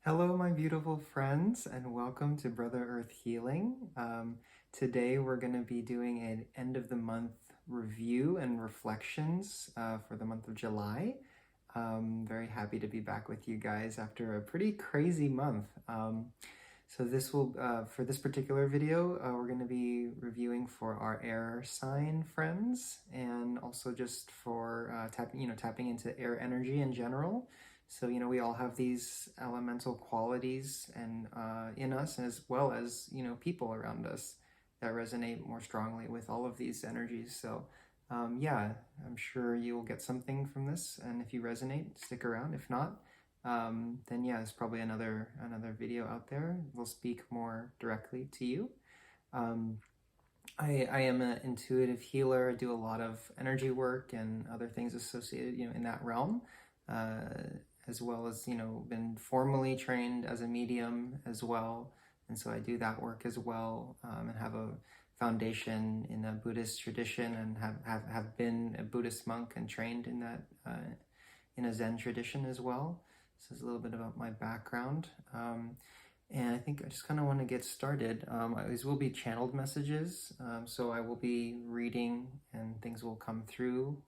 Hello, my beautiful friends, and welcome to Brother Earth Healing. Today we're going to be doing an end of the month review and reflections for the month of July. Very happy to be back with you guys after a pretty crazy month. So this will, for this particular video, we're going to be reviewing for our air sign friends, and also just for tapping into air energy in general. So, we all have these elemental qualities and in us, as well as, people around us that resonate more strongly with all of these energies. So, yeah, I'm sure you will get something from this. And if you resonate, stick around. If not, then yeah, there's probably another video out there. We'll speak more directly to you. I am an intuitive healer. I do a lot of energy work and other things associated, in that realm. As well as, been formally trained as a medium as well. And so I do that work as well, and have a foundation in the Buddhist tradition, and have been a Buddhist monk and trained in that, in a Zen tradition as well. So it's a little bit about my background. And I think I just kind of want to get started. These will be channeled messages. So I will be reading and things will come through,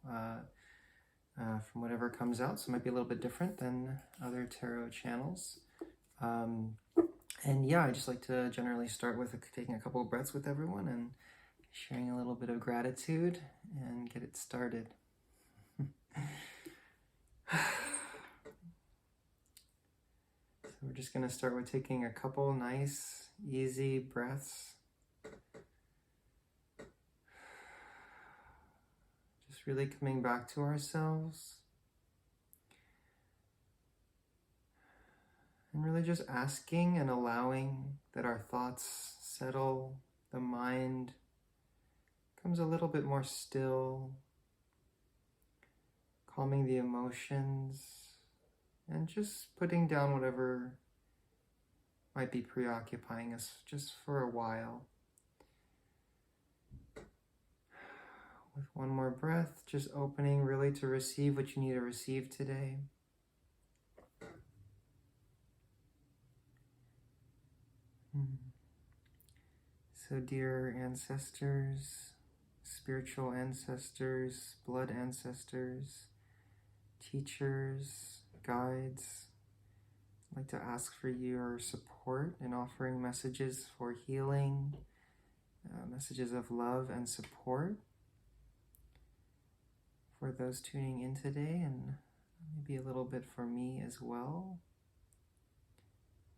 from whatever comes out, so it might be a little bit different than other tarot channels. And yeah, I just like to generally start with taking a couple of breaths with everyone and sharing a little bit of gratitude and get it started. So we're just going to start with taking a couple nice, easy breaths. Really coming back to ourselves and really just asking and allowing that our thoughts settle, the mind becomes a little bit more still, calming the emotions, and just putting down whatever might be preoccupying us just for a while. With one more breath, just opening really to receive what you need to receive today. So dear ancestors, spiritual ancestors, blood ancestors, teachers, guides, I'd like to ask for your support in offering messages for healing, messages of love and support for those tuning in today, and maybe a little bit for me as well.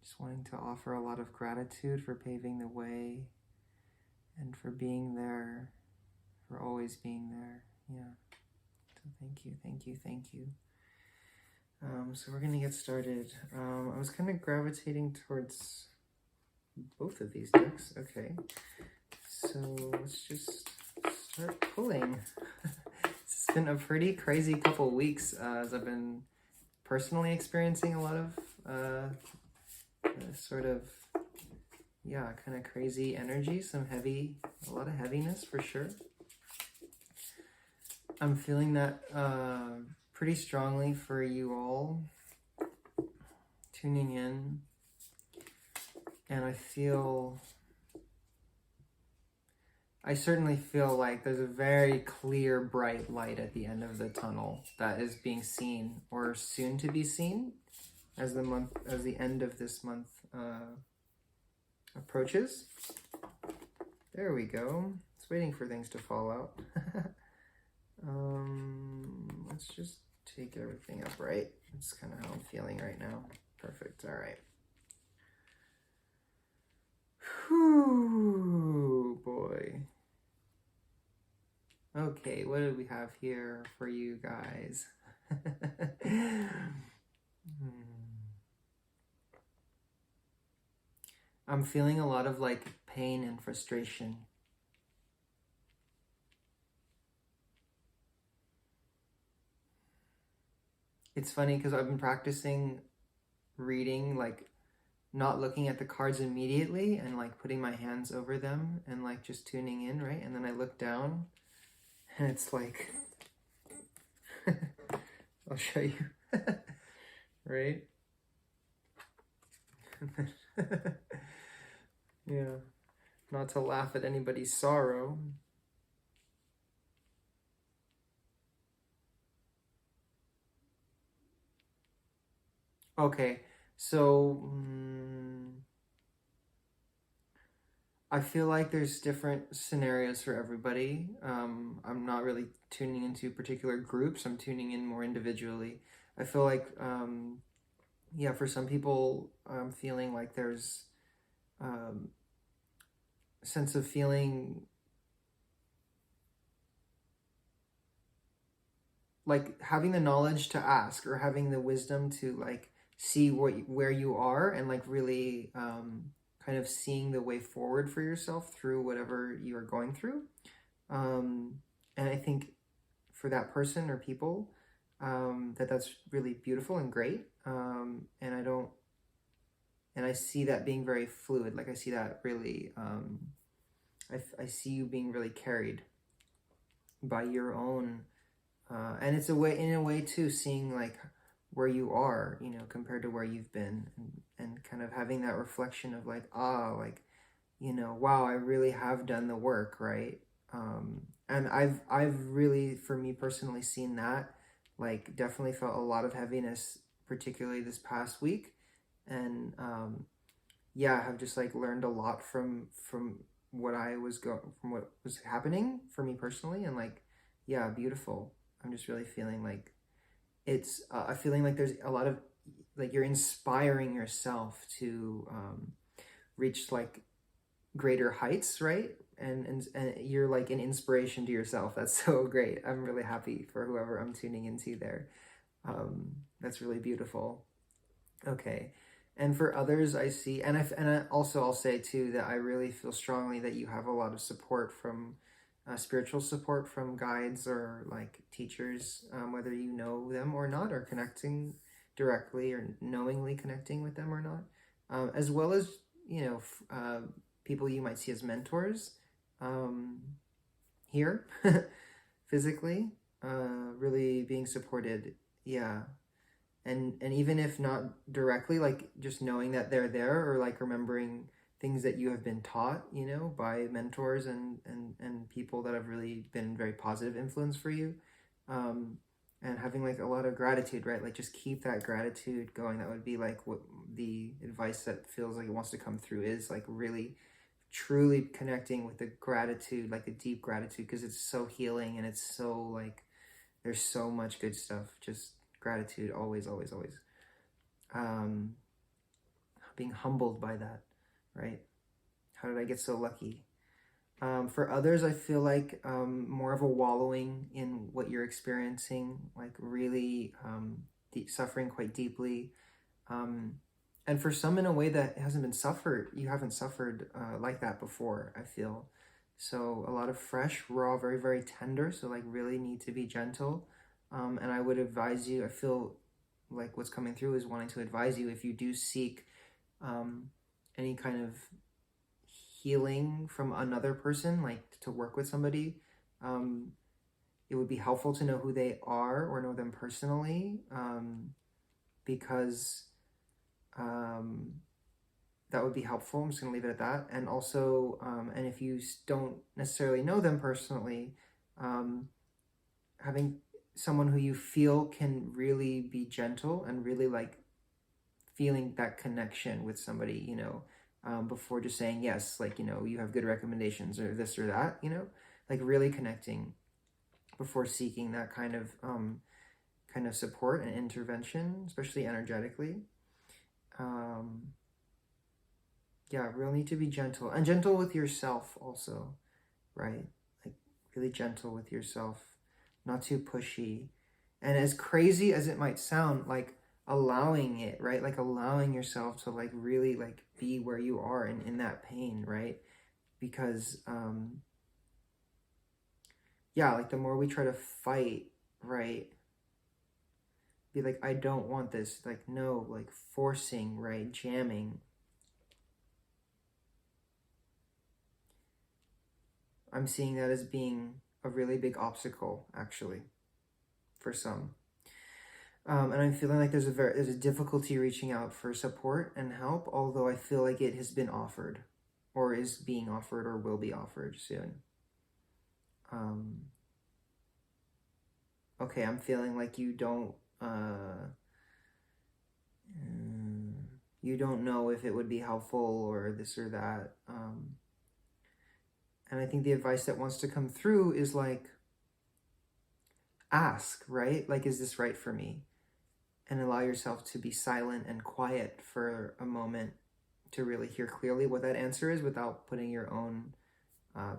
Just wanting to offer a lot of gratitude for paving the way and for being there, for always being there. Yeah. So thank you, thank you, thank you. So we're going to get started. I was kind of gravitating towards both of these decks. Okay. So let's just start pulling. It's been a pretty crazy couple weeks, as I've been personally experiencing a lot of kind of crazy energy, a lot of heaviness for sure. I'm feeling that pretty strongly for you all tuning in, and I certainly feel like there's a very clear, bright light at the end of the tunnel that is being seen, or soon to be seen, as the end of this month approaches. There we go. It's waiting for things to fall out. Let's just take everything up, right? That's kind of how I'm feeling right now. Perfect. All right. Whew, boy. Okay, what do we have here for you guys? I'm feeling a lot of pain and frustration. It's funny because I've been practicing reading, not looking at the cards immediately and putting my hands over them and just tuning in, right? And then I look down and it's I'll show you, right? Yeah, not to laugh at anybody's sorrow. Okay, so I feel like there's different scenarios for everybody. I'm not really tuning into particular groups. I'm tuning in more individually. I feel like, yeah, for some people, I'm feeling like there's a sense of feeling like having the knowledge to ask, or having the wisdom to like see where you are, and like really kind of seeing the way forward for yourself through whatever you are going through. And I think for that person or people, that's really beautiful and great. And I see that being very fluid. Like I see that really, I see you being really carried by your own, and it's in a way too, seeing like where you are, compared to where you've been, and kind of having that reflection of like, like, wow, I really have done the work, right? And I've really, for me personally, seen that, like, definitely felt a lot of heaviness, particularly this past week. And yeah, I have just like learned a lot from from what was happening for me personally. And like, yeah, beautiful. I'm just really feeling like it's a feeling like there's a lot of like you're inspiring yourself to reach like greater heights, right? And you're like an inspiration to yourself. That's so great. I'm really happy for whoever I'm tuning into there. That's really beautiful. Okay. And for others, I see, and I'll say too that I really feel strongly that you have a lot of support from spiritual support from guides or like teachers, whether you know them or not, or connecting directly or knowingly connecting with them or not, as well as, people you might see as mentors here physically, really being supported. Yeah. And even if not directly, like just knowing that they're there, or like remembering things that you have been taught, by mentors and people that have really been very positive influence for you, and having like a lot of gratitude, right? Like just keep that gratitude going. That would be like what the advice that feels like it wants to come through is, like really truly connecting with the gratitude, like the deep gratitude, because it's so healing, and it's so like there's so much good stuff. Just gratitude, always, always, always. Um, Being humbled by that, right? How did I get so lucky? For others, I feel like more of a wallowing in what you're experiencing, like really suffering quite deeply. Um, and for some, in a way that hasn't been suffered, you haven't suffered like that before, I feel. So a lot of fresh, raw, very, very tender. So like really need to be gentle. And I would advise you, I feel like what's coming through is wanting to advise you, if you do seek any kind of healing from another person, like to work with somebody, it would be helpful to know who they are or know them personally, because that would be helpful. I'm just going to leave it at that. And also, and if you don't necessarily know them personally, having someone who you feel can really be gentle and really like feeling that connection with somebody, before just saying yes, like, you have good recommendations or this or that, like really connecting before seeking that kind of support and intervention, especially energetically. Yeah, really need to be gentle, and gentle with yourself also, right? Like really gentle with yourself, not too pushy. And as crazy as it might sound, like allowing it, right? Like allowing yourself to like really like be where you are and in that pain, right? Because yeah, like the more we try to fight, right? Be like, I don't want this, like no, like forcing, right? Jamming. I'm seeing that as being a really big obstacle, actually, for some. And I'm feeling like there's a difficulty reaching out for support and help, although I feel like it has been offered, or is being offered, or will be offered soon. Okay, I'm feeling like you don't know if it would be helpful or this or that. And I think the advice that wants to come through is like, ask, right? Like, is this right for me? And allow yourself to be silent and quiet for a moment to really hear clearly what that answer is without putting your own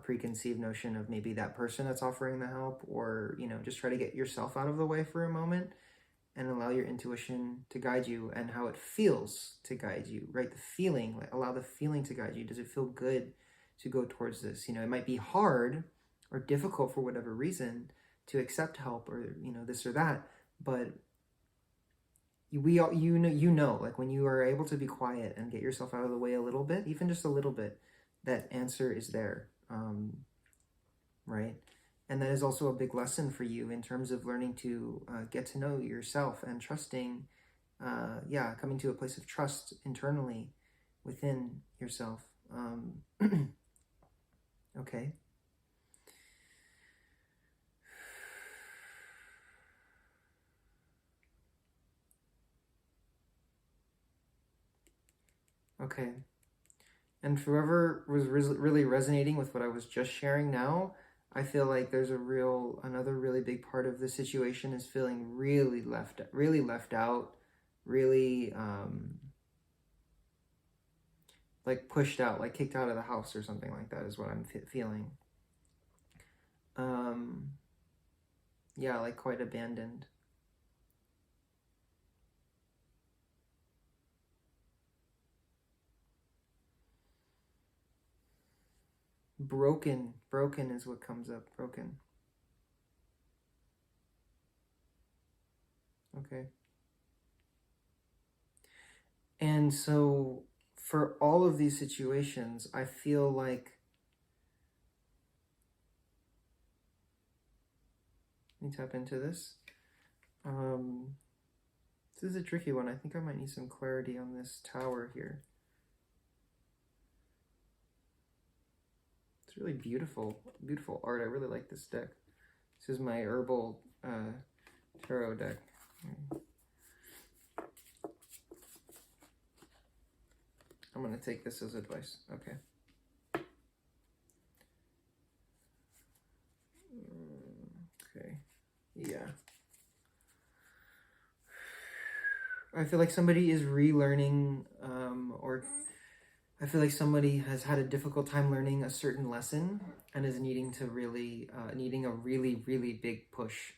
preconceived notion of maybe that person that's offering the help, or, just try to get yourself out of the way for a moment and allow your intuition to guide you and how it feels to guide you, right? The feeling, like, allow the feeling to guide you. Does it feel good to go towards this? It might be hard or difficult for whatever reason to accept help, or, this or that, but we all, like, when you are able to be quiet and get yourself out of the way a little bit, even just a little bit, that answer is there, right? And that is also a big lesson for you in terms of learning to get to know yourself and trusting, coming to a place of trust internally within yourself. Okay. Okay. And for whoever was really resonating with what I was just sharing now, I feel like there's another really big part of the situation is feeling really left out, really like pushed out, like kicked out of the house or something like that is what I'm feeling. Yeah, like quite abandoned. Broken is what comes up. Broken. Okay. And so for all of these situations, I feel like, let me tap into this. This is a tricky one. I think I might need some clarity on this tower here. It's really beautiful art. I really like this deck. This is my herbal tarot deck. I'm going to take this as advice. Okay. Okay. Yeah. I feel like somebody is relearning, or I feel like somebody has had a difficult time learning a certain lesson and is needing to really, needing a really, really big push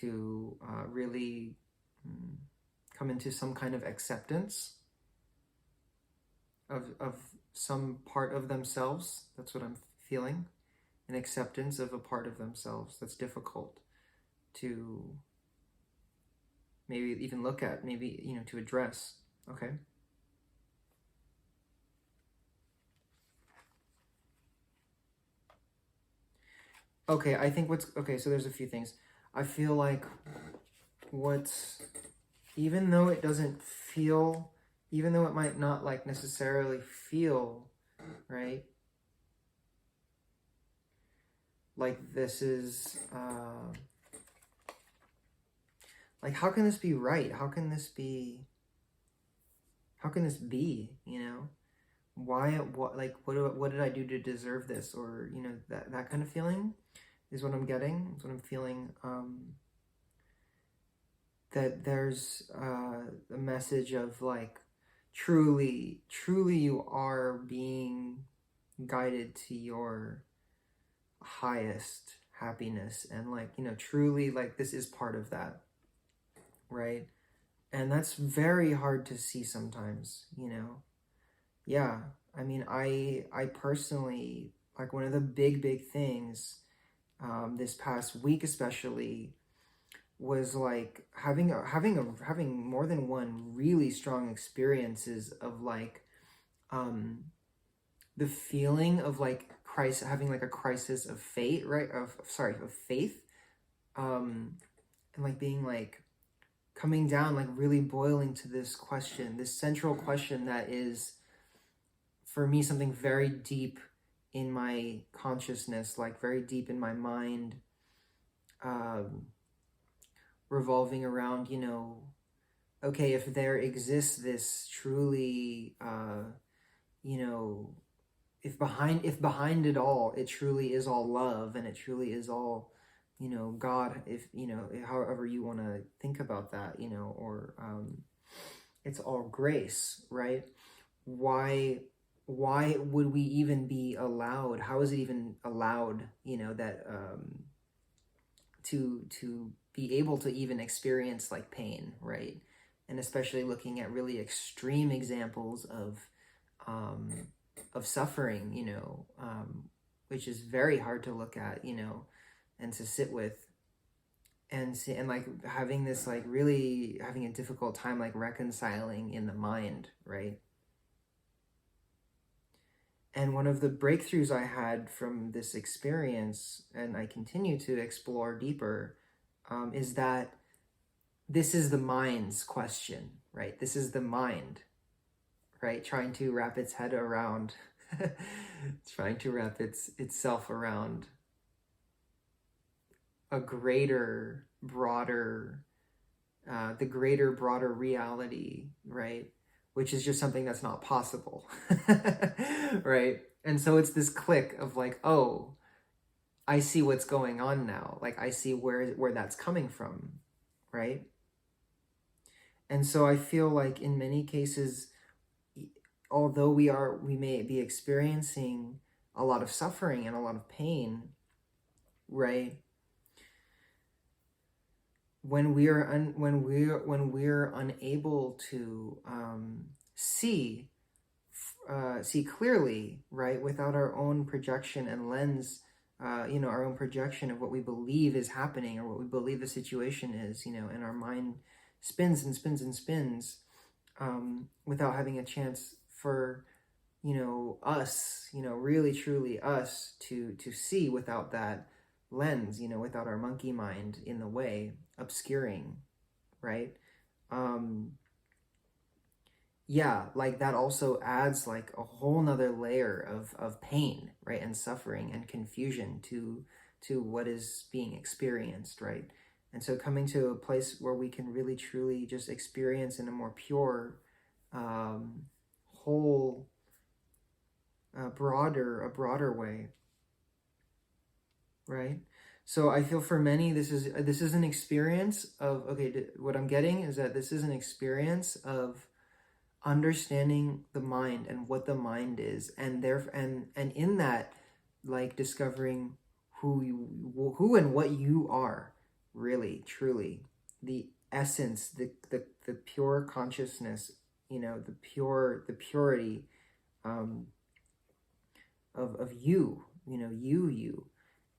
to really come into some kind of acceptance of some part of themselves. That's what I'm feeling. An acceptance of a part of themselves that's difficult to maybe even look at, maybe, to address. Okay. Okay, I think so there's a few things. I feel like even though it might not like necessarily feel right, like this is, like, how can this be right? How can this be, why, what did I do to deserve this? Or, that kind of feeling is what I'm getting, is what I'm feeling. That there's a message of like, truly you are being guided to your highest happiness, and like, truly, like, this is part of that, right? And that's very hard to see sometimes, yeah. I mean, I personally, like, one of the big things this past week especially was like having more than one really strong experiences of like the feeling of like having like a crisis of fate, right? Of faith, and like being like, coming down, like really boiling to this question, this central question that is, for me, something very deep in my consciousness, like very deep in my mind, revolving around, you know, okay, if there exists this truly, you know, if behind it all, it truly is all love, and it truly is all, you know, God, if, you know, however you want to think about that, you know, or it's all grace, right? Why would we even be allowed? How is it even allowed, you know, that to be able to even experience like pain, right? And especially looking at really extreme examples of suffering, you know, which is very hard to look at, you know, and to sit with, and see, and like having this, like really having a difficult time like reconciling in the mind, right? And one of the breakthroughs I had from this experience, and I continue to explore deeper, is that this is the mind's question, right? This is the mind, right? Trying to wrap its head around, trying to wrap itself around a greater, broader, the greater, broader reality, right? Which is just something that's not possible, right? And so it's this click of like, oh, I see what's going on now. Like, I see where that's coming from, right? And so I feel like in many cases, although we may be experiencing a lot of suffering and a lot of pain, right? When we're unable to see clearly, right, without our own projection and lens, you know, our own projection of what we believe is happening or what we believe the situation is, you know, and our mind spins and spins and spins, without having a chance for, you know, us, you know, really truly us to see without that lens, you know, without our monkey mind in the way, obscuring, right? Yeah, like that also adds like a whole nother layer of pain, right, and suffering and confusion to what is being experienced, right? And so coming to a place where we can really truly just experience in a more pure, whole, a broader way, right? So I feel for many, this is an experience of, okay, what I'm getting is that this is an experience of understanding the mind and what the mind is, and and in that, like discovering who and what you are, really truly, the essence, the pure consciousness, you know, the purity, of you, you know, you.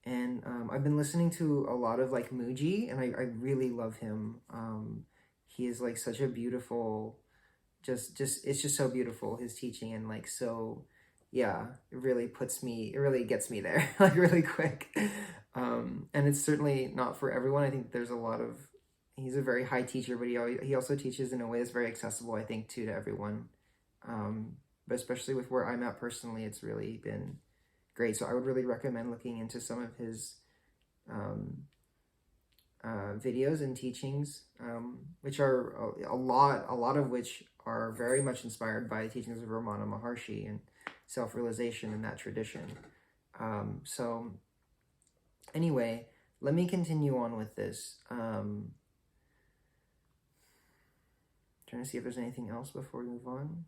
And I've been listening to a lot of like Muji, and I really love him. He is like such a beautiful, just it's just so beautiful, his teaching, and like, so yeah, it really gets me there like really quick. And it's certainly not for everyone. I think there's a lot of, he's a very high teacher, but he also teaches in a way that's very accessible, I think, too, to everyone. But especially with where I'm at personally, it's really been great. So I would really recommend looking into some of his videos and teachings, which are a lot of which are very much inspired by teachings of Ramana Maharshi and self-realization in that tradition. So anyway, let me continue on with this. Trying to see if there's anything else before we move on.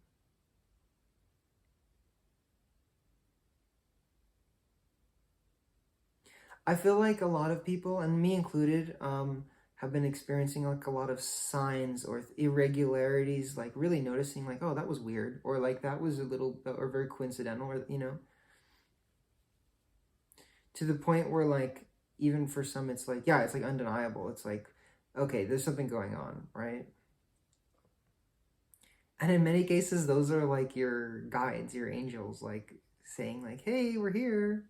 I feel like a lot of people, and me included, have been experiencing like a lot of signs or irregularities, like really noticing like, oh, that was weird, or like that was a little, or very coincidental, or, you know, to the point where like, even for some, it's like, yeah, it's like undeniable. It's like, okay, there's something going on, right? And in many cases, those are like your guides, your angels, like saying like, hey, we're here.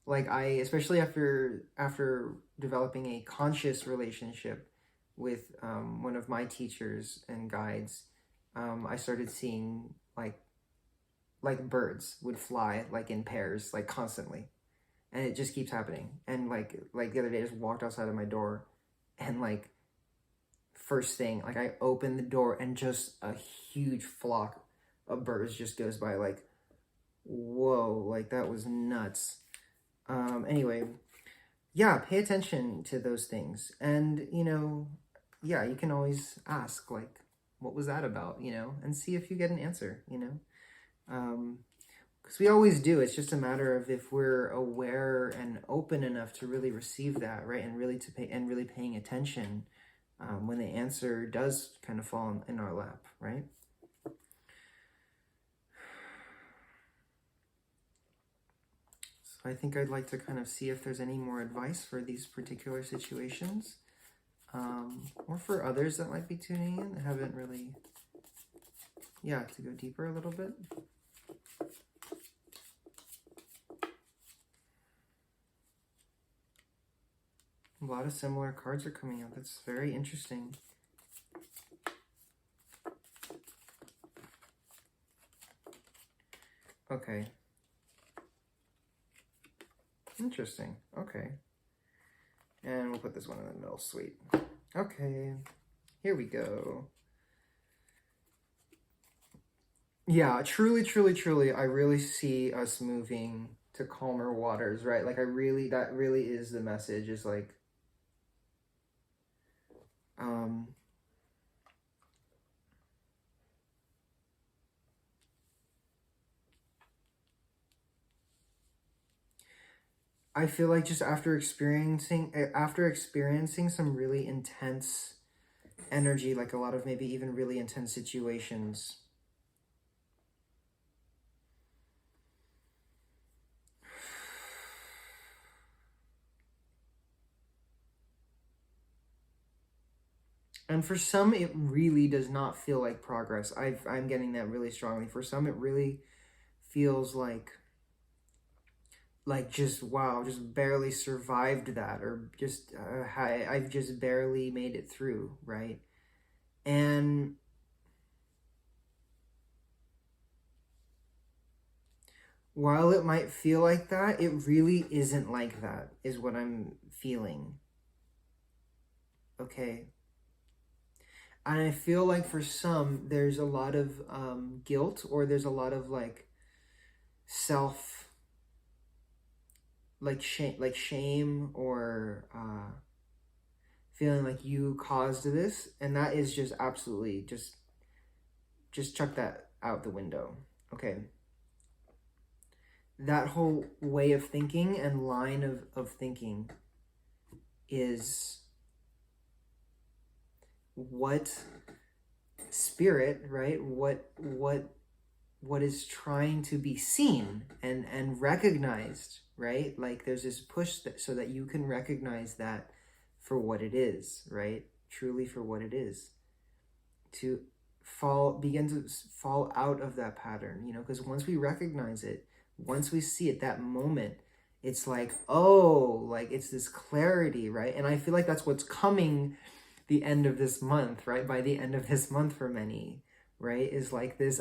Like, I, especially after developing a conscious relationship with one of my teachers and guides, I started seeing like birds would fly like in pairs, like constantly, and it just keeps happening. And like the other day, I just walked outside of my door, and like first thing, like I open the door and just a huge flock of birds just goes by. Like, whoa, like that was nuts. Anyway, yeah, pay attention to those things. And, yeah, you can always ask, like, what was that about, and see if you get an answer, because we always do. It's just a matter of if we're aware and open enough to really receive that, right? And really really paying attention when the answer does kind of fall in our lap, right? So I think I'd like to kind of see if there's any more advice for these particular situations, or for others that might be tuning in that haven't really, to go deeper a little bit. A lot of similar cards are coming out. That's very interesting. Okay. Interesting. Okay. And we'll put this one in the middle. Sweet. Okay. Here we go. Yeah, truly, truly, truly, I really see us moving to calmer waters, right? Like that really is the message, is like, I feel like just after experiencing some really intense energy, like a lot of maybe even really intense situations, and for some it really does not feel like progress. I'm getting that really strongly. For some it really feels like just, wow, just barely survived that, or just I've just barely made it through, right? And while it might feel like that, it really isn't like that, is what I'm feeling. Okay. And I feel like for some, there's a lot of guilt, or there's a lot of like self, like shame, or feeling like you caused this, and that is just absolutely just chuck that out the window. Okay. That whole way of thinking and line of thinking is what spirit, right? What is trying to be seen and recognized, right? Like there's this push so that you can recognize that for what it is, right? Truly for what it is. To begin to fall out of that pattern, because once we recognize it, once we see it, that moment, it's like, oh, like it's this clarity, right? And I feel like that's what's coming the end of this month, right? By the end of this month for many, right? Is like this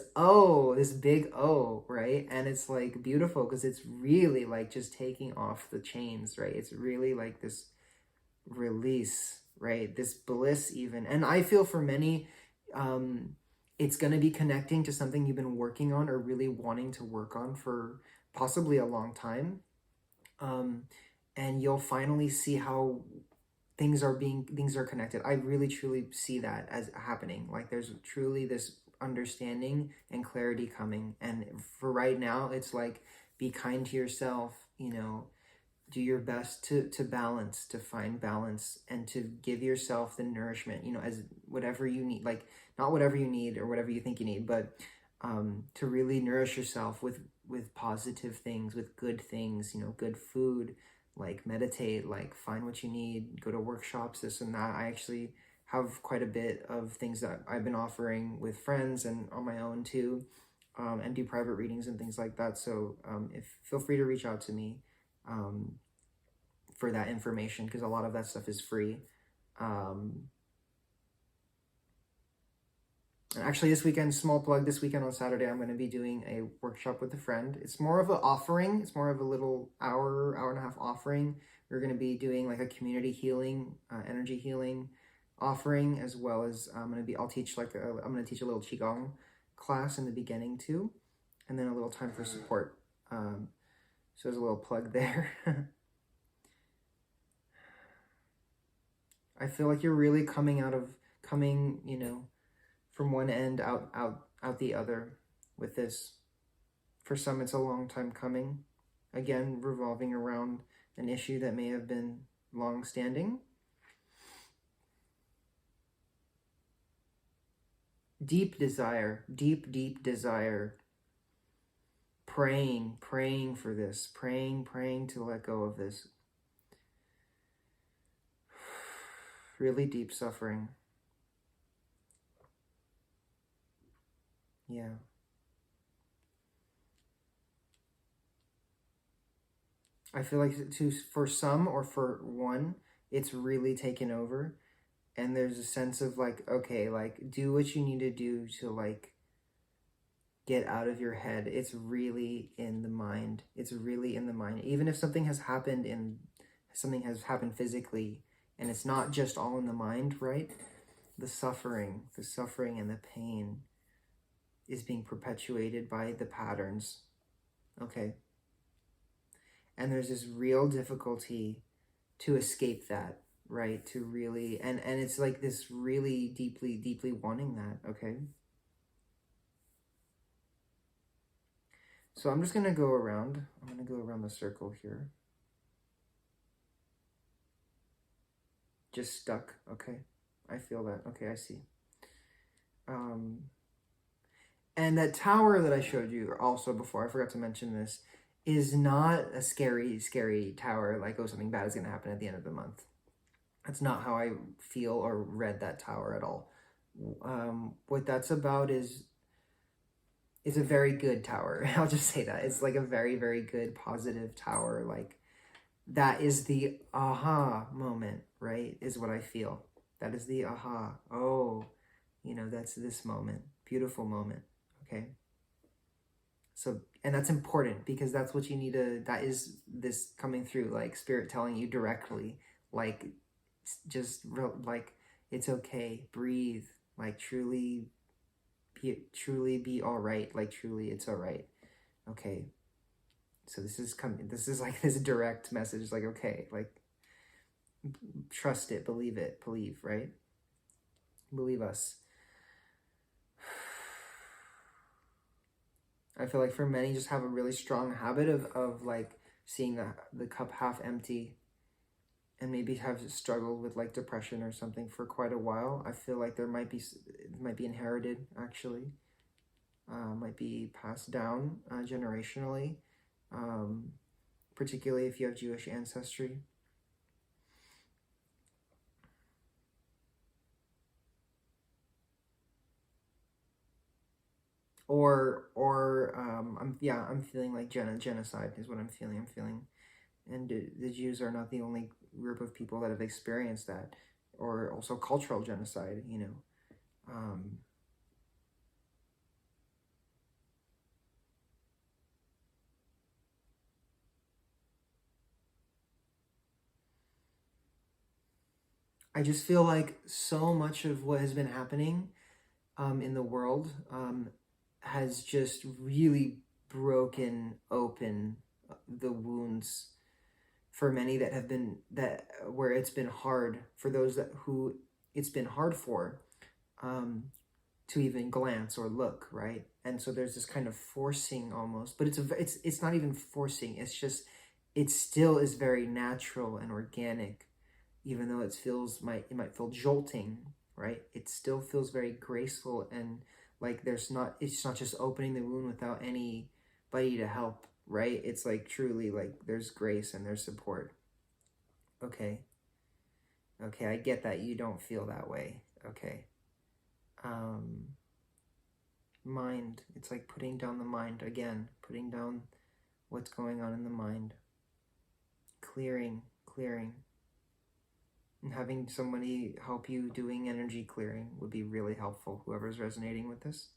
big O, right? And it's like beautiful because it's really like just taking off the chains, right? It's really like this release, right? This bliss even. And I feel for many, it's going to be connecting to something you've been working on or really wanting to work on for possibly a long time. And you'll finally see how things are connected. I really truly see that as happening. Like there's truly this understanding and clarity coming. And for right now, it's like, be kind to yourself, do your best to balance, to find balance, and to give yourself the nourishment, as whatever you need, like not whatever you need or whatever you think you need, but to really nourish yourself with positive things, with good things, good food, like meditate, like find what you need, go to workshops, this and that. I actually have quite a bit of things that I've been offering with friends and on my own too, and do private readings and things like that. So feel free to reach out to me for that information, because a lot of that stuff is free. And actually this weekend, small plug, this weekend on Saturday, I'm going to be doing a workshop with a friend. It's more of an offering. It's more of a little hour and a half offering. We're going to be doing like a community healing, energy healing offering, as well as I'll teach I'm going to teach a little Qigong class in the beginning too, and then a little time for support. So there's a little plug there. I feel like you're really coming, you know, from one end out the other with this. For some, it's a long time coming. Again, revolving around an issue that may have been long-standing. Deep desire, deep desire. Praying for this. Praying to let go of this. Really deep suffering. Yeah. I feel like for some or for one, it's really taken over. And there's a sense of like, okay, like do what you need to do to like get out of your head. It's really in the mind. It's really in the mind. Even if something has happened physically, and it's not just all in the mind, right? The suffering and the pain is being perpetuated by the patterns. Okay. And there's this real difficulty to escape that, right? To really, and it's like this really deeply wanting that, okay? So I'm just going to go around. I'm going to go around the circle here. Just stuck, okay? I feel that. Okay, I see. And that tower that I showed you also before, I forgot to mention this, is not a scary tower, like, oh, something bad is going to happen at the end of the month. That's not how I feel or read that tower at all. What that's about is a very good tower. I'll just say that. It's like a very good, positive tower. Like, that is the aha moment, right? Is what I feel. That is the aha. Oh, you know, that's this moment. Beautiful moment. Okay. So, and that's important because that's what you need that is this coming through, like spirit telling you directly, like, just like, it's okay. Breathe. Like, truly be all right. Like, truly, it's all right. Okay. So this is like this direct message, like, okay, like, trust it, believe, right? Believe us. I feel like for many just have a really strong habit of like seeing the cup half empty, and maybe have struggled with like depression or something for quite a while. I feel like it might be inherited, actually. Might be passed down generationally, particularly if you have Jewish ancestry. I'm feeling like genocide is what I'm feeling. And the Jews are not the only group of people that have experienced that, or also cultural genocide, you know. I just feel like so much of what has been happening in the world has just really broken open the wounds for many that have been where it's been hard for those who it's been hard for to even glance or look, right? And so there's this kind of forcing almost, but it's not even forcing. It's just, it still is very natural and organic, even though it might feel jolting, right? It still feels very graceful, and like it's not just opening the wound without anybody to help, right? It's like truly like there's grace and there's support. Okay, I get that you don't feel that way. Okay. Mind, it's like putting down the mind again, putting down what's going on in the mind, clearing. And having somebody help you doing energy clearing would be really helpful, whoever's resonating with this.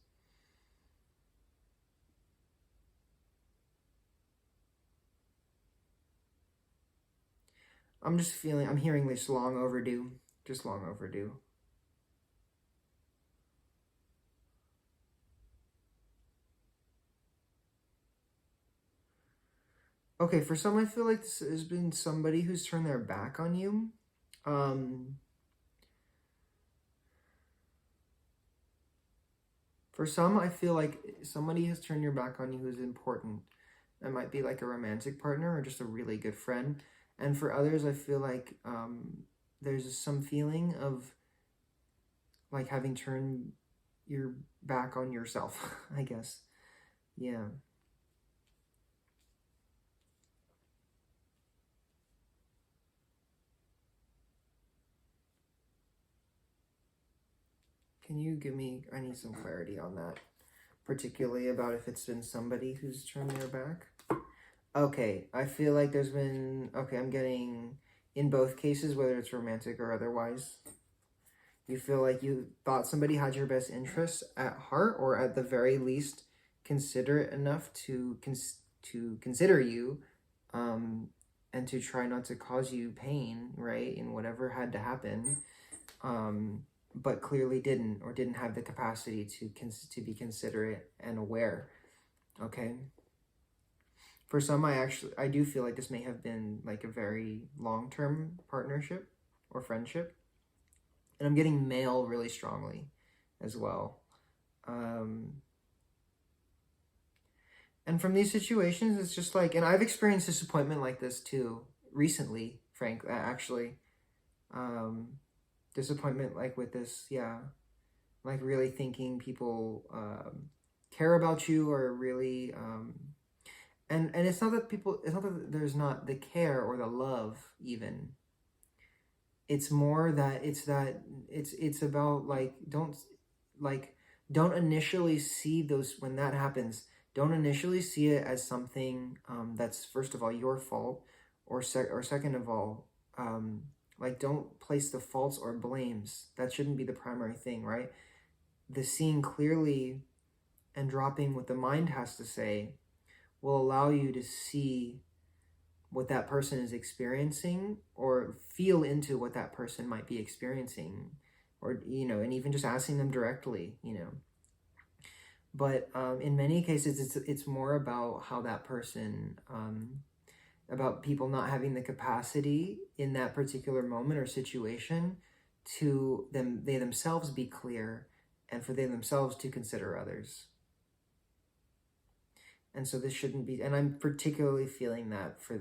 I'm just feeling, I'm hearing this long overdue, just long overdue. Okay, for some, I feel like this has been somebody who's turned their back on you. For some, I feel like somebody has turned your back on you who's important. It might be like a romantic partner or just a really good friend. And for others, I feel like there's some feeling of like having turned your back on yourself, I guess. Yeah. Can you give me, I need some clarity on that, particularly about if it's been somebody who's turned their back. Okay, I feel like there's been, okay, I'm getting, in both cases, whether it's romantic or otherwise, you feel like you thought somebody had your best interests at heart, or at the very least, considerate enough to consider you, and to try not to cause you pain, right, in whatever had to happen, but clearly didn't, or didn't have the capacity to be considerate and aware. Okay. For some, I do feel like this may have been like a very long-term partnership or friendship. And I'm getting male really strongly as well. And from these situations, it's just like, and I've experienced disappointment like this too, recently, actually. Disappointment like with this, yeah. Like really thinking people care about you, or really... And it's not that there's not the care or the love even. It's more that it's about like, don't initially see those, when that happens, don't initially see it as something that's first of all your fault, or second of all, like don't place the faults or blames. That shouldn't be the primary thing, right? The seeing clearly and dropping what the mind has to say will allow you to see what that person is experiencing, or feel into what that person might be experiencing, or, and even just asking them directly, But in many cases, it's more about how that person, about people not having the capacity in that particular moment or situation to they themselves be clear, and for they themselves to consider others. And so this shouldn't be, and I'm particularly feeling that for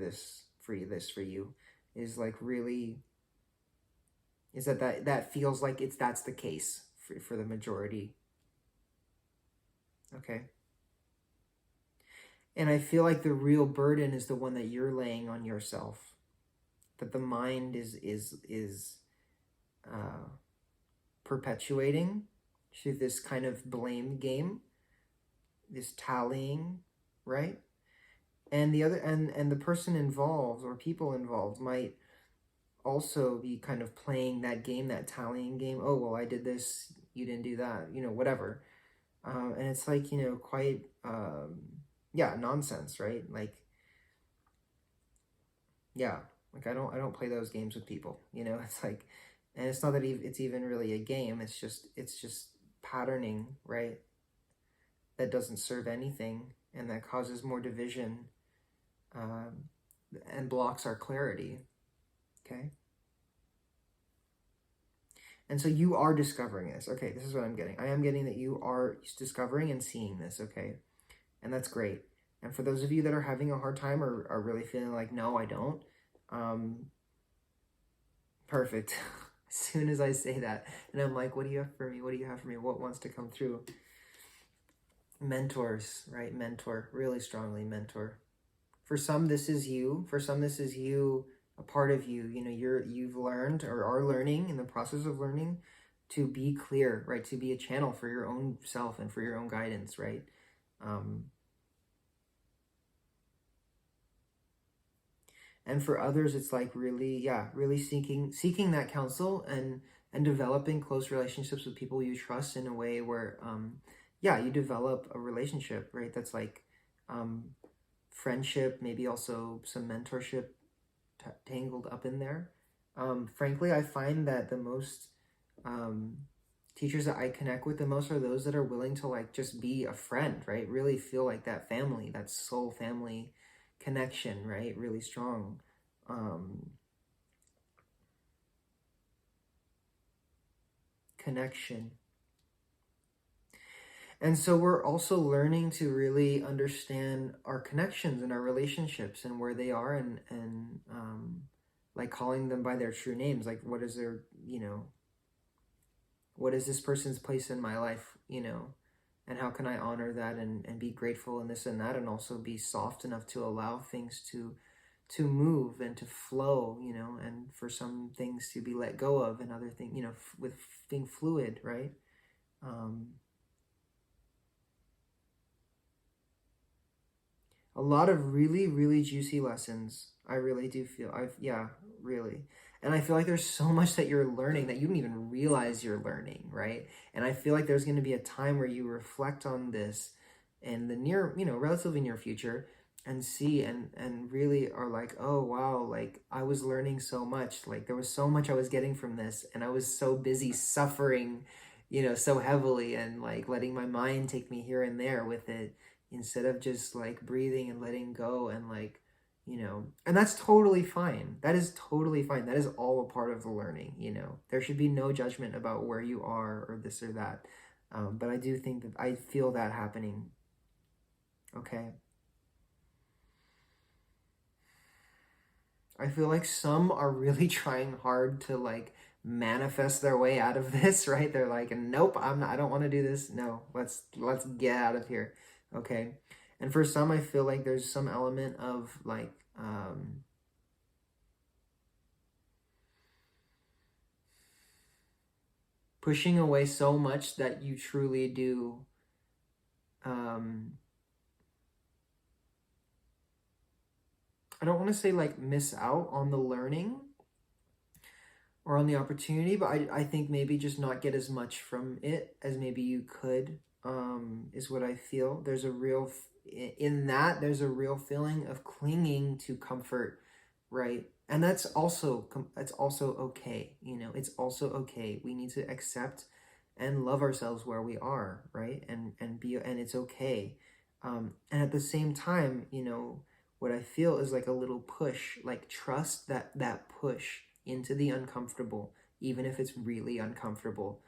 you, is like really, is that feels like that's the case for the majority. Okay. And I feel like the real burden is the one that you're laying on yourself, that the mind is perpetuating through this kind of blame game, this tallying, right? And the person involved, or people involved, might also be kind of playing that game, that tallying game. Oh, well, I did this, you didn't do that, whatever. And it's like, quite, yeah, nonsense, right? Like, yeah, like I don't play those games with people, it's like, and it's not that it's even really a game. It's just patterning, right? That doesn't serve anything, and that causes more division, and blocks our clarity. Okay. And so you are discovering this. Okay, this is what I'm getting. I am getting that you are discovering and seeing this, okay? And that's great. And for those of you that are having a hard time, or are really feeling like, no, I don't, perfect. As soon as I say that, and I'm like, what do you have for me? What do you have for me? What wants to come through? Mentors, right? Mentor, really strongly mentor. For some, this is you. For some, this is you, a part of you. You've learned, or are learning, in the process of learning, to be clear, right? To be a channel for your own self and for your own guidance, right? And for others, it's like really, yeah, really seeking that counsel and developing close relationships with people you trust in a way where, yeah, you develop a relationship, right? That's like friendship, maybe also some mentorship tangled up in there. Frankly, I find that the most teachers that I connect with the most are those that are willing to like just be a friend, right? Really feel like that family, that soul family connection, right? Really strong. Connection. And so we're also learning to really understand our connections and our relationships and where they are and like calling them by their true names. Like what is their, what is this person's place in my life, and how can I honor that and be grateful and this and that, and also be soft enough to allow things to move and to flow, and for some things to be let go of and other things, with being fluid, right? A lot of really, really juicy lessons. I really do feel, yeah, really. And I feel like there's so much that you're learning that you don't even realize you're learning, right? And I feel like there's going to be a time where you reflect on this in the near, relatively near future and see and really are like, oh, wow, like I was learning so much. Like there was so much I was getting from this and I was so busy suffering, so heavily and like letting my mind take me here and there with it instead of just like breathing and letting go and like, and that's totally fine. That is totally fine. That is all a part of the learning, there should be no judgment about where you are or this or that. But I do think that I feel that happening. Okay. I feel like some are really trying hard to like manifest their way out of this, right? They're like, nope, I don't want to do this. No, let's get out of here. Okay. And for some, I feel like there's some element of like, pushing away so much that you truly do, I don't want to say like miss out on the learning or on the opportunity, but I think maybe just not get as much from it as maybe you could, is what I feel. There's a real, in that, there's a real feeling of clinging to comfort, right? And that's also okay, it's also okay. We need to accept and love ourselves where we are, right? And it's okay. And at the same time, what I feel is like a little push, like trust that push into the uncomfortable, even if it's really uncomfortable.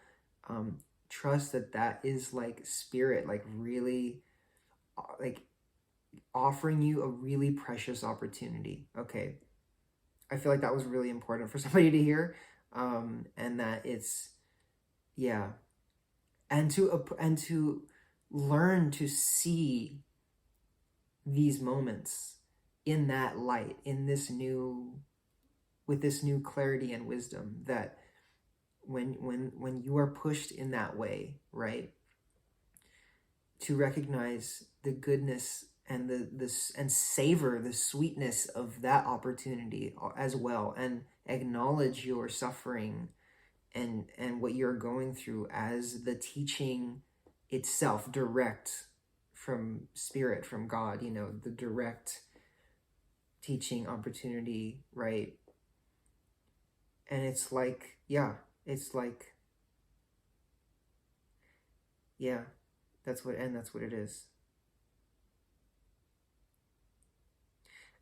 Trust that is like spirit, like really like offering you a really precious opportunity. Okay. I feel like that was really important for somebody to hear. And that it's, yeah. And to learn to see these moments in that light, in this new, with this new clarity and wisdom, that when you are pushed in that way, right, to recognize the goodness and and savor the sweetness of that opportunity as well, and acknowledge your suffering and what you're going through as the teaching itself, direct from spirit, from God, the direct teaching opportunity, right? And it's like, yeah, it's like, yeah, that's what it is.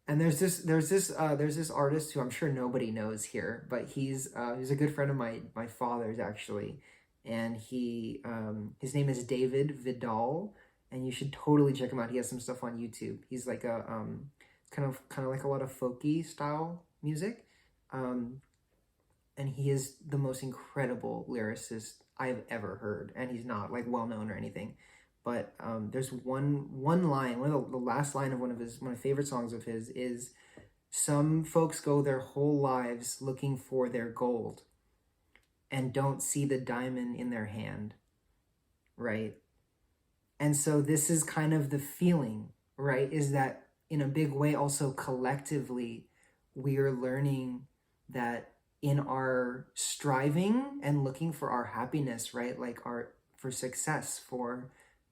And there's this artist who I'm sure nobody knows here, but he's a good friend of my father's actually, and his name is David Vidal, and you should totally check him out. He has some stuff on YouTube. He's like a kind of like a lot of folky style music, and he is the most incredible lyricist I've ever heard, and he's not like well known or anything. But there's one line, one of the last line of one of my favorite songs of his is, "Some folks go their whole lives looking for their gold and don't see the diamond in their hand," right? And so this is kind of the feeling, right? Is that in a big way also collectively we are learning that in our striving and looking for our happiness, right? Like for success,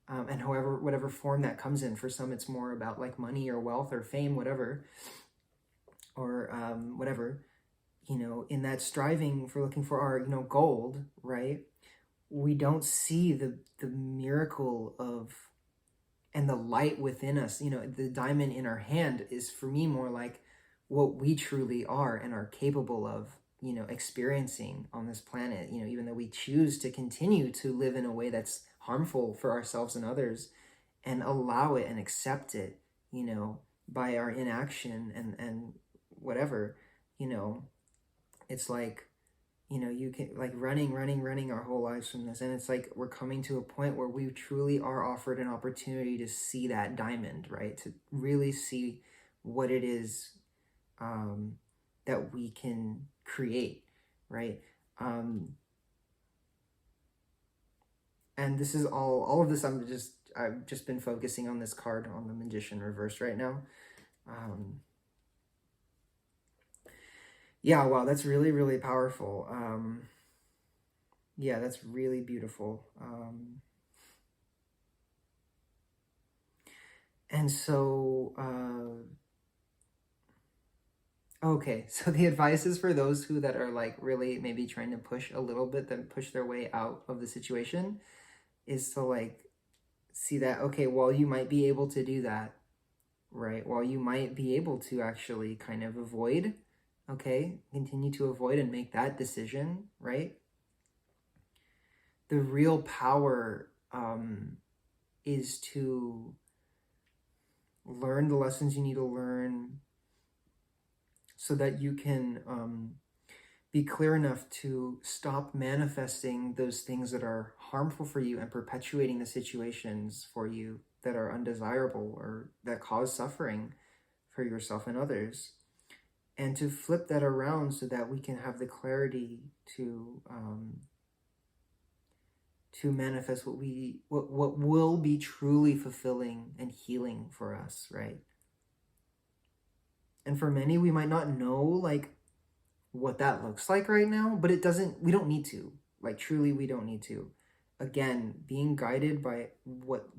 and however, whatever form that comes in. For some, it's more about like money or wealth or fame, whatever, or whatever, in that striving for looking for our, gold, right? We don't see the miracle of, and the light within us. The diamond in our hand is, for me, more like what we truly are and are capable of, experiencing on this planet, even though we choose to continue to live in a way that's harmful for ourselves and others, and allow it and accept it, by our inaction and whatever, it's like, you can like running our whole lives from this. And it's like, we're coming to a point where we truly are offered an opportunity to see that diamond, right? To really see what it is that we can create, right? And this is all of this, I've just been focusing on this card, on the Magician reverse right now. Yeah, wow, that's really, really powerful. Yeah, that's really beautiful. And so, okay, so the advice is for those that are like really maybe trying to push a little bit, then push their way out of the situation, is to like see that, okay, well, you might be able to do that, right? Well, you might be able to actually kind of avoid, okay, continue to avoid and make that decision, right? The real power is to learn the lessons you need to learn so that you can be clear enough to stop manifesting those things that are harmful for you and perpetuating the situations for you that are undesirable or that cause suffering for yourself and others. And to flip that around so that we can have the clarity to manifest what will be truly fulfilling and healing for us, right? And for many, we might not know like what that looks like right now, but we don't need to. Like, truly, we don't need to. Again, being guided by what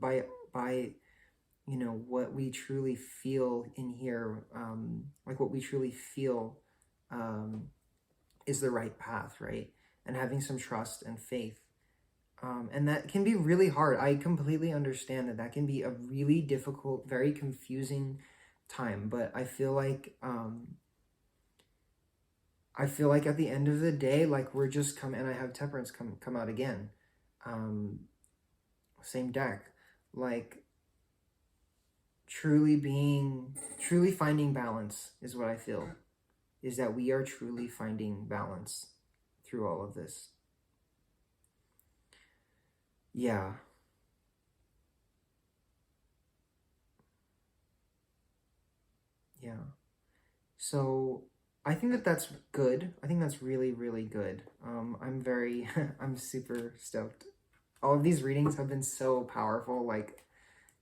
we truly feel in here, like what we truly feel is the right path, right? And having some trust and faith. And that can be really hard. I completely understand that can be a really difficult, very confusing time. But I feel like at the end of the day, like, we're just and I have Temperance come out again. Same deck. Like, truly finding balance is what I feel. Is that we are truly finding balance through all of this. Yeah. Yeah. So I think that's good. I think that's really, really good. I'm super stoked. All of these readings have been so powerful. Like,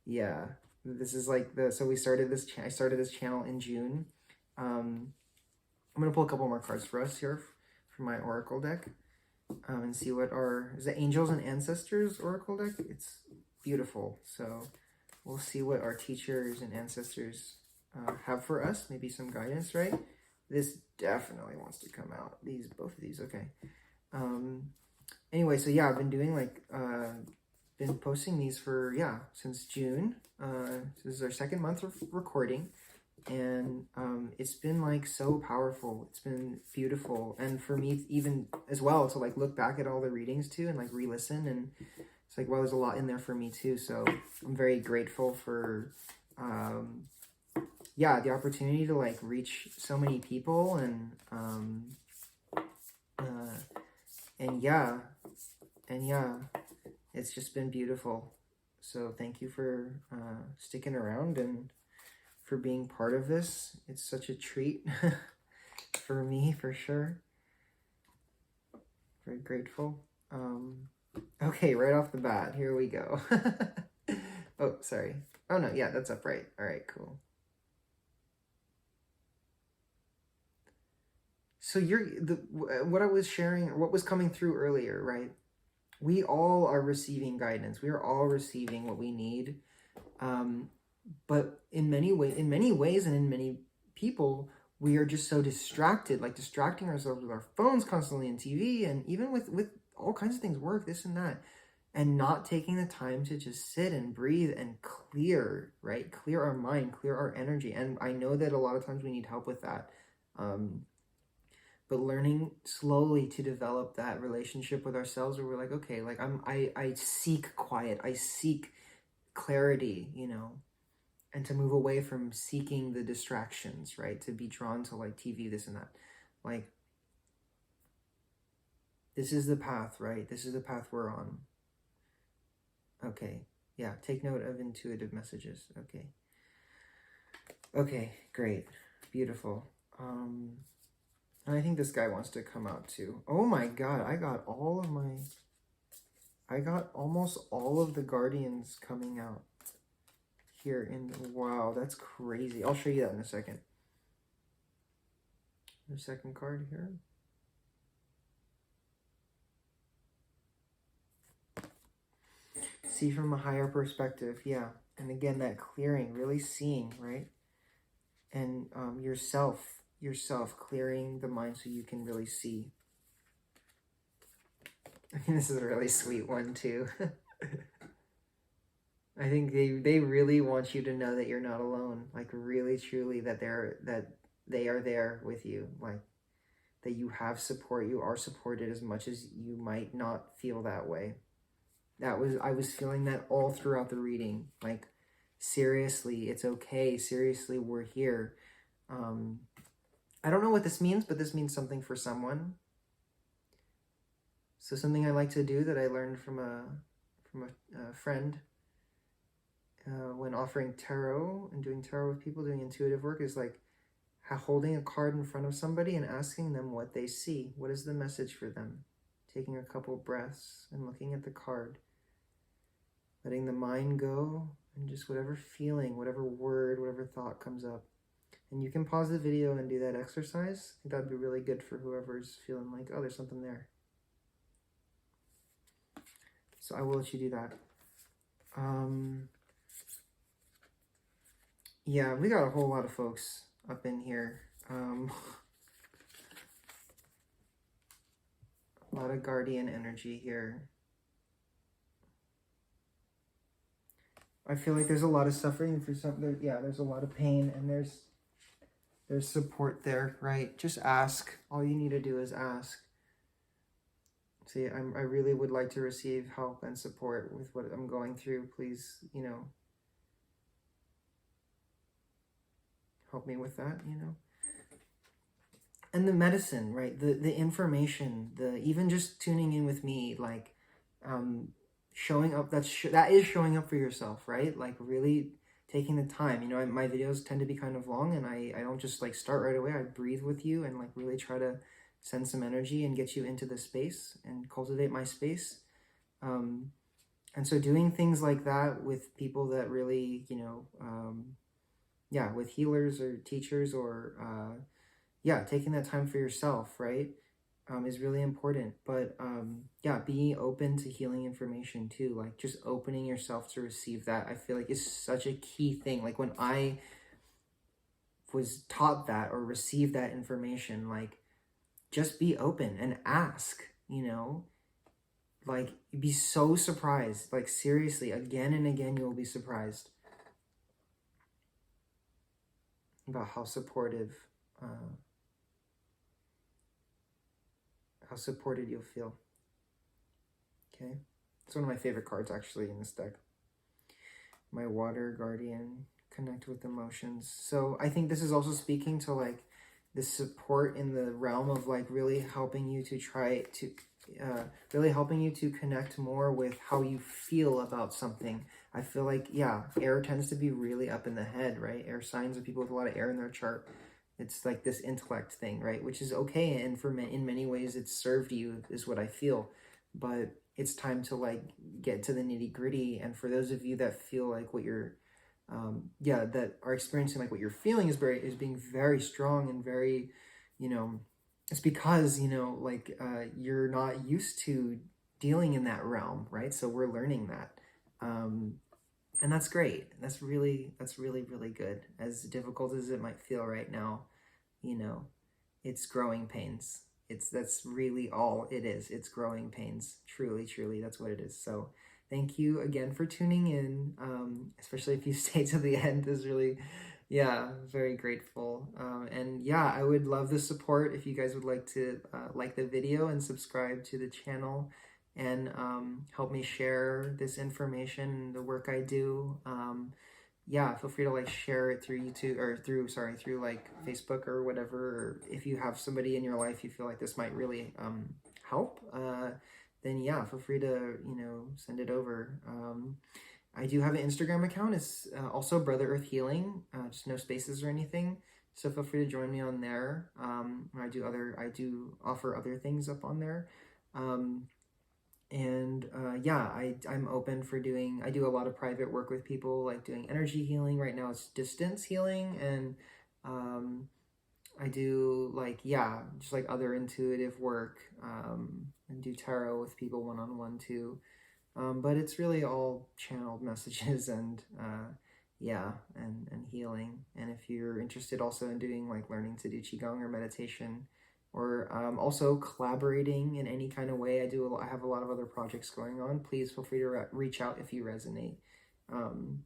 yeah, this is like so I started this channel in June. I'm going to pull a couple more cards for us here from my Oracle deck. And see what is the Angels and Ancestors Oracle deck. It's beautiful. So we'll see what our teachers and ancestors have for us. Maybe some guidance, right? This definitely wants to come out. Both of these, okay. Anyway, so yeah, I've been doing been posting these for, since June. This is our second month of recording. And it's been like so powerful. It's been beautiful. And for me even as well to like look back at all the readings too and like re-listen, and it's like, well, there's a lot in there for me too. So I'm very grateful for the opportunity to like reach so many people, and it's just been beautiful. So thank you for sticking around and for being part of this. It's such a treat for me, for sure. Very grateful. Okay, right off the bat, here we go. Oh, sorry. Oh no, yeah, that's upright. All right, cool. so what I was sharing, what was coming through earlier, right? We all are receiving guidance. We are all receiving what we need. But in many ways and in many people, we are just so distracted, like distracting ourselves with our phones constantly and TV, and even with all kinds of things, work, this and that, and not taking the time to just sit and breathe and clear, right? Clear our mind, clear our energy. And I know that a lot of times we need help with that. But learning slowly to develop that relationship with ourselves where we're like, okay, like I seek quiet, I seek clarity, you know, and to move away from seeking the distractions, right? To be drawn to like TV, this and that. Like, this is the path, right? This is the path we're on. Okay. Yeah. Take note of intuitive messages. Okay. Okay. Great. Beautiful. And I think this guy wants to come out too. Oh my God. I got almost all of the guardians coming out here wow, that's crazy. I'll show you that in a second. The second card here. See from a higher perspective, yeah. And again, that clearing, really seeing, right? And yourself clearing the mind so you can really see. I mean, this is a really sweet one too. I think they really want you to know that you're not alone. Like really, truly, that they are there with you. Like that you have support. You are supported as much as you might not feel that way. I was feeling that all throughout the reading. Like, seriously, it's okay. Seriously, we're here. I don't know what this means, but this means something for someone. So something I like to do that I learned from a friend when offering tarot and doing tarot with people, doing intuitive work, is like holding a card in front of somebody and asking them what they see. What is the message for them? Taking a couple breaths and looking at the card. Letting the mind go and just whatever feeling, whatever word, whatever thought comes up. And you can pause the video and do that exercise. I think that would be really good for whoever's feeling like, oh, there's something there. So I will let you do that. Yeah, we got a whole lot of folks up in here. A lot of guardian energy here. I feel like there's a lot of suffering for some. Yeah, there's a lot of pain, and there's support there, right? Just ask. All you need to do is ask. See, I really would like to receive help and support with what I'm going through. Please, you know, help me with that, you know. And the medicine, right? The information, even just tuning in with me, like, showing up. That is showing up for yourself, right? Like really taking the time. You know, my videos tend to be kind of long, and I don't just like start right away. I breathe with you and like really try to send some energy and get you into the space and cultivate my space. And so doing things like that with people that really, you know, yeah, with healers or teachers or, yeah, taking that time for yourself, right, is really important. But yeah, being open to healing information too, like just opening yourself to receive that, I feel like is such a key thing. Like when I was taught that or received that information, like just be open and ask, you know, like you'd be so surprised. Like seriously, again and again, you'll be surprised about how supported you'll feel. Okay, it's one of my favorite cards actually in this deck. My water guardian, connect with emotions. So I think this is also speaking to like the support in the realm of like really helping you to try to really helping you to connect more with how you feel about something. I feel like, yeah, air tends to be really up in the head, right? Air signs are people with a lot of air in their chart. It's like this intellect thing, right? Which is okay, and in many ways it's served you, is what I feel. But it's time to like get to the nitty gritty. And for those of you that feel like what you're that are experiencing like what you're feeling is being very strong and very, you know, it's because, you know, like you're not used to dealing in that realm, right? So we're learning that. And that's great. That's really good. As difficult as it might feel right now, you know, it's growing pains. That's really all it is. It's growing pains. Truly, that's what it is. So thank you again for tuning in, especially if you stay to the end. Is really, yeah, very grateful. And yeah, I would love the support if you guys would like to like the video and subscribe to the channel, and help me share this information, the work I do. Yeah, feel free to like share it through YouTube or through like Facebook or whatever. Or if you have somebody in your life you feel like this might really help, then yeah, feel free to, you know, send it over. I do have an Instagram account. It's also Brother Earth Healing, just no spaces or anything. So feel free to join me on there. I do offer other things up on there. Um, and yeah, I'm open for I do a lot of private work with people, like doing energy healing. Right now it's distance healing, and I do like, yeah, just like other intuitive work, and do tarot with people one-on-one too. But it's really all channeled messages and yeah, and healing. And if you're interested also in doing like learning to do qigong or meditation, or also collaborating in any kind of way, I have a lot of other projects going on. Please feel free to reach out if you resonate. Um,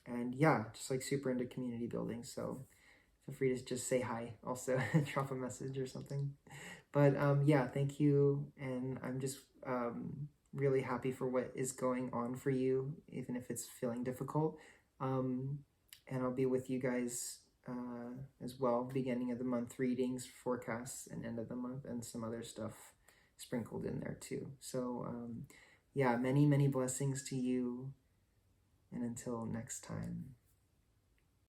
and yeah, just like super into community building. So feel free to just say hi also, drop a message or something. But yeah, thank you. And I'm just really happy for what is going on for you, even if it's feeling difficult. And I'll be with you guys as well, beginning of the month readings, forecasts, and end of the month, and some other stuff sprinkled in there too. So yeah, many blessings to you, and until next time.